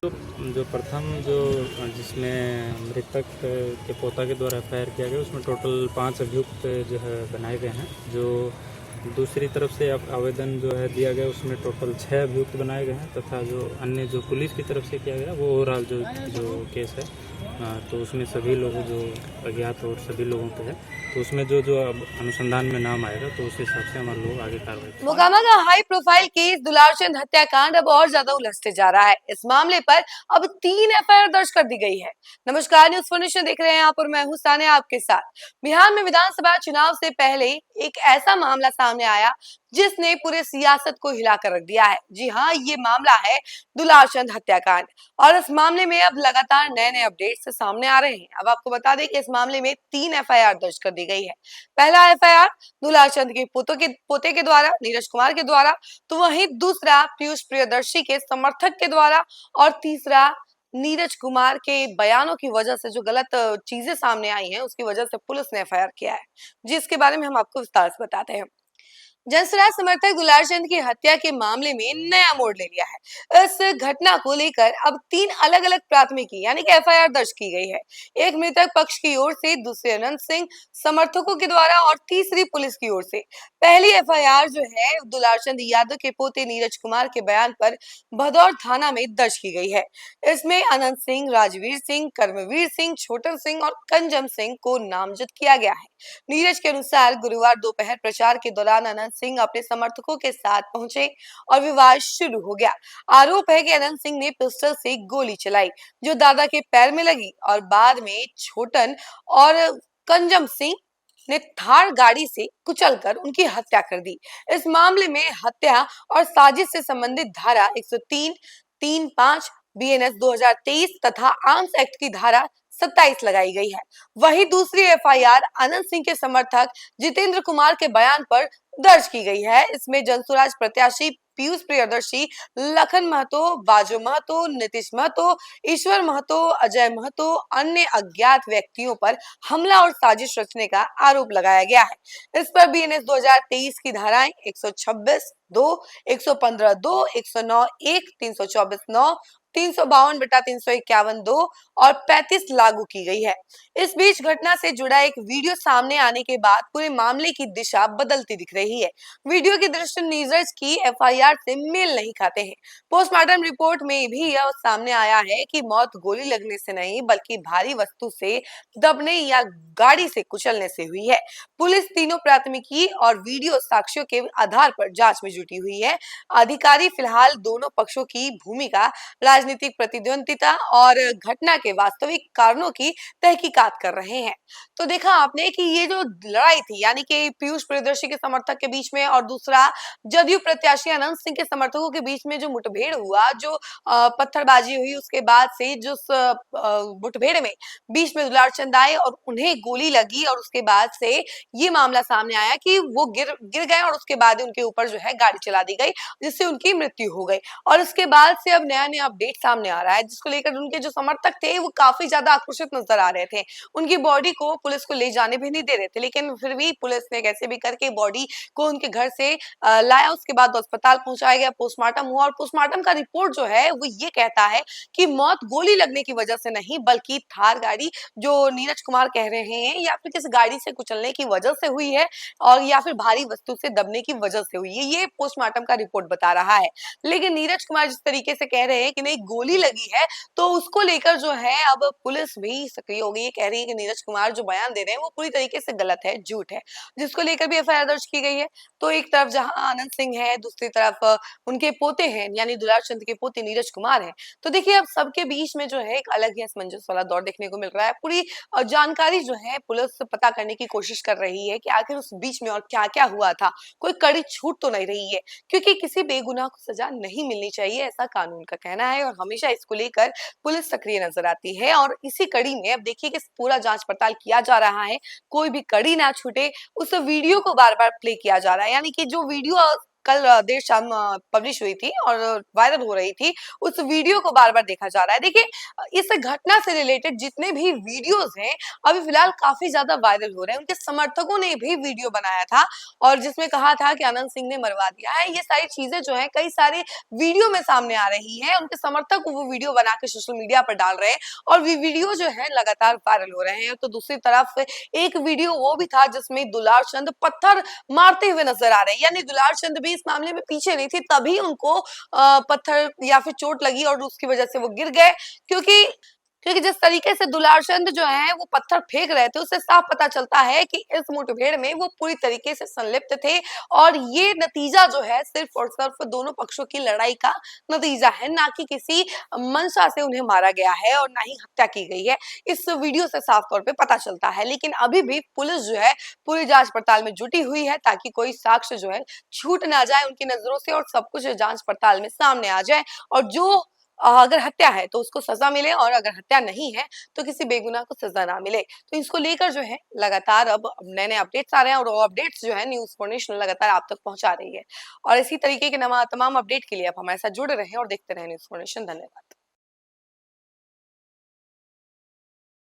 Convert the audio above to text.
तो जो प्रथम जिसमें मृतक के पोता के द्वारा एफआईआर किया गया उसमें टोटल 5 अभियुक्त जो है बनाए गए हैं। जो दूसरी तरफ से आवेदन जो है दिया गया उसमें टोटल 6 अभियुक्त बनाए गए हैं तथा जो अन्य जो पुलिस की तरफ से किया गया वो ओवरऑल जो केस है तो उसमें सभी लोग जो अज्ञात और सभी लोगों पे है तो उसमें जो अनुसंधान में नाम आएगा तो उस हिसाब से हमारे लोग आगे कार्रवाई। मोकामा का हाई प्रोफाइल केस दुलारचंद हत्याकांड अब और ज्यादा उलझते जा रहा है। इस मामले पर अब 3 एफआईआर दर्ज कर दी गई है। नमस्कार, न्यूज फॉर देख रहे हैं आप और मैं हूं सानिया आपके साथ। बिहार में विधानसभा चुनाव से पहले एक ऐसा मामला सामने आया जिसने पूरे सियासत को हिलाकर रख दिया है। जी हाँ, ये मामला है दुलारचंद हत्याकांड और इस मामले में अब लगातार नए नए अपडेट्स सामने आ रहे हैं। अब आपको बता दें कि इस मामले में 3 एफआईआर दर्ज कर दी गई है। पहला एफआईआर दुलारचंद के पोते के द्वारा, नीरज कुमार के द्वारा, तो वहीं दूसरा पीयूष प्रियदर्शी के समर्थक के द्वारा और तीसरा नीरज कुमार के बयानों की वजह से जो गलत चीजें सामने आई हैं उसकी वजह से पुलिस ने एफआईआर किया है, जिसके बारे में हम आपको विस्तार से बताते हैं। जनसुराज समर्थक दुलारचंद की हत्या के मामले में नया मोड़ ले लिया है। इस घटना को लेकर अब 3 अलग अलग प्राथमिकी यानी कि एफआईआर दर्ज की गई है। एक मृतक पक्ष की ओर से, दूसरे अनंत सिंह समर्थकों के द्वारा और तीसरी पुलिस की ओर से। पहली एफआईआर जो है दुलारचंद यादव के पोते नीरज कुमार के बयान पर भदौर थाना में दर्ज की गई है। इसमें अनंत सिंह, राजवीर सिंह, कर्मवीर सिंह, छोटन सिंह और कंजम सिंह को नामजद किया गया है। नीरज के अनुसार गुरुवार दोपहर प्रचार के दौरान अनंत सिंह अपने समर्थकों के साथ पहुंचे और विवाद शुरू हो गया। आरोप है कि अनंत सिंह ने पिस्टल से गोली चलाई जो दादा के पैर में लगी और बाद में छोटन और कंजम सिंह ने थार गाड़ी से कुचलकर उनकी हत्या कर दी। इस मामले में हत्या और साजिश से संबंधित धारा 103, 3-5 बीएनएस 2023 तथा आर्म्स एक्ट की धारा 27 लगाई गई है। वहीं दूसरी एफआईआर अनंत सिंह के समर्थक जितेंद्र कुमार के बयान पर दर्ज की गई है। इसमें जनसुराज प्रत्याशी पीयूष प्रियदर्शी, लखन महतो, बाजो महतो, नीतीश महतो, ईश्वर महतो, अजय महतो, अन्य अज्ञात व्यक्तियों पर हमला और साजिश रचने का आरोप लगाया गया है। इस पर बीएनएस 2023 की धाराएं 126(2), 115(2), 109(1), 324(9), 352/351(2) और 35 लागू की गई है। इस बीच घटना से जुड़ा एक वीडियो सामने आने के बाद पूरे मामले की दिशा बदलती दिख रही है। वीडियो के दृश्य नीरज की एफआईआर से मेल नहीं खाते हैं। पोस्टमार्टम रिपोर्ट में भी यह सामने आया है कि मौत गोली लगने से नहीं बल्कि भारी वस्तु से दबने या गाड़ी से कुचलने से हुई है। पुलिस तीनों प्राथमिकी और वीडियो साक्ष्यों के आधार पर जांच में जुटी हुई है। अधिकारी फिलहाल दोनों पक्षों की भूमिका, राजनीतिक प्रतिद्वंदिता और घटना के वास्तविक कारणों की तहकीकात कर रहे हैं। तो देखा आपने कि ये जो लड़ाई थी यानी कि पीयूष प्रियदर्शी के समर्थक के बीच में और दूसरा जदयू प्रत्याशी अनंत सिंह के समर्थकों के बीच में जो मुठभेड़ हुआ, जो पत्थरबाजी हुई, उसके बाद से जो मुठभेड़ में बीच में दुलारचंद आए और उन्हें गोली लगी और उसके बाद से ये मामला सामने आया कि वो गिर गए और उसके बाद उनके ऊपर जो है गाड़ी चला दी गई जिससे उनकी मृत्यु हो गई। और उसके बाद से अब नया नया अपडेट सामने आ रहा है जिसको लेकर उनके जो समर्थक थे वो काफी ज्यादा आक्रोशित नजर आ रहे थे। उनकी बॉडी को पुलिस को ले जाने भी नहीं दे रहे थे, लेकिन फिर भी पुलिस ने कैसे भी करके बॉडी को उनके घर से लाया। उसके बाद अस्पताल पहुंचाया गया, पोस्टमार्टम हुआ और पोस्टमार्टम का रिपोर्ट जो है वो ये कहता है कि मौत गोली लगने की वजह से नहीं बल्कि थार गाड़ी जो नीरज कुमार कह रहे हैं या फिर किसी गाड़ी से कुचलने की वजह से हुई है और या फिर भारी वस्तु से दबने की वजह से हुई है, ये पोस्टमार्टम का रिपोर्ट बता रहा है। लेकिन नीरज कुमार जिस तरीके से कह रहे हैं कि नहीं गोली लगी है तो उसको लेकर जो है अब पुलिस भी सक्रिय हो गई है। कह रही है कि नीरज कुमार जो बयान दे रहे हैं वो पूरी तरीके से गलत है, झूठ है, जिसको लेकर भी एफआईआर दर्ज की गई है। तो एक तरफ जहां आनंद सिंह है, दूसरी तरफ उनके पोते हैं यानी दुलारचंद के पोते नीरज कुमार हैं। तो देखिए अब सबके बीच में जो है एक अलग ही असमंजस वाला दौर देखने को मिल रहा है। पूरी जानकारी जो है पुलिस पता करने की कोशिश कर रही है कि आखिर उस बीच में और क्या क्या हुआ था, कोई कड़ी छूट तो नहीं रही है, क्योंकि किसी बेगुनाह को सजा नहीं मिलनी चाहिए ऐसा कानून का कहना है और हमेशा इसको लेकर पुलिस सक्रिय नजर आती है। और इसी कड़ी में अब देखिए कि पूरा जांच पड़ताल किया जा रहा है, कोई भी कड़ी ना छूटे, उस वीडियो को बार बार प्ले किया जा रहा है। यानी कि जो वीडियो कल देर शाम पब्लिश हुई थी और वायरल हो रही थी, उस वीडियो को बार बार देखा जा रहा है। देखिए, इस घटना से रिलेटेड जितने भी वीडियोस हैं अभी फिलहाल काफी ज्यादा वायरल हो रहे हैं। उनके समर्थकों ने भी वीडियो बनाया था और जिसमें कहा था कि अनंत सिंह ने मरवा दिया है। ये सारी चीजें जो है कई सारे वीडियो में सामने आ रही है। उनके समर्थक वो वीडियो बना के सोशल मीडिया पर डाल रहे हैं और वीडियो जो है लगातार वायरल हो रहे हैं। तो दूसरी तरफ एक वीडियो वो भी था जिसमें दुलार चंद पत्थर मारते हुए नजर आ रहे हैं, यानी दुलार चंद भी इस मामले में पीछे नहीं थे, तभी उनको पत्थर या फिर चोट लगी और उसकी वजह से वो गिर गए। क्योंकि क्योंकि जिस तरीके से दुलार चंद जो है वो पत्थर फेंक रहे थे, उससे साफ पता चलता है कि इस मुठभेड़ में वो पूरी तरीके से संलिप्त थे और ये नतीजा जो है सिर्फ और सिर्फ दोनों पक्षों की लड़ाई का नतीजा है, ना कि किसी मंशा से उन्हें मारा गया है और ना ही हत्या की गई है। इस वीडियो से साफ तौर पे पता चलता है। लेकिन अभी भी पुलिस जो है पूरी जांच पड़ताल में जुटी हुई है ताकि कोई साक्ष्य जो है छूट ना जाए उनकी नजरों से और सब कुछ जांच पड़ताल में सामने आ जाए और जो अगर हत्या है तो उसको सजा मिले और अगर हत्या नहीं है तो किसी बेगुनाह को सजा ना मिले। तो इसको लेकर जो है लगातार अब नए नए अपडेट्स आ रहे हैं और वो अपडेट्स जो है न्यूज़ फॉर नेशन लगातार आप तक पहुंचा रही है। और इसी तरीके के तमाम अपडेट के लिए आप हमारे साथ जुड़े रहें और देखते रहें न्यूज़ फॉर नेशन। धन्यवाद।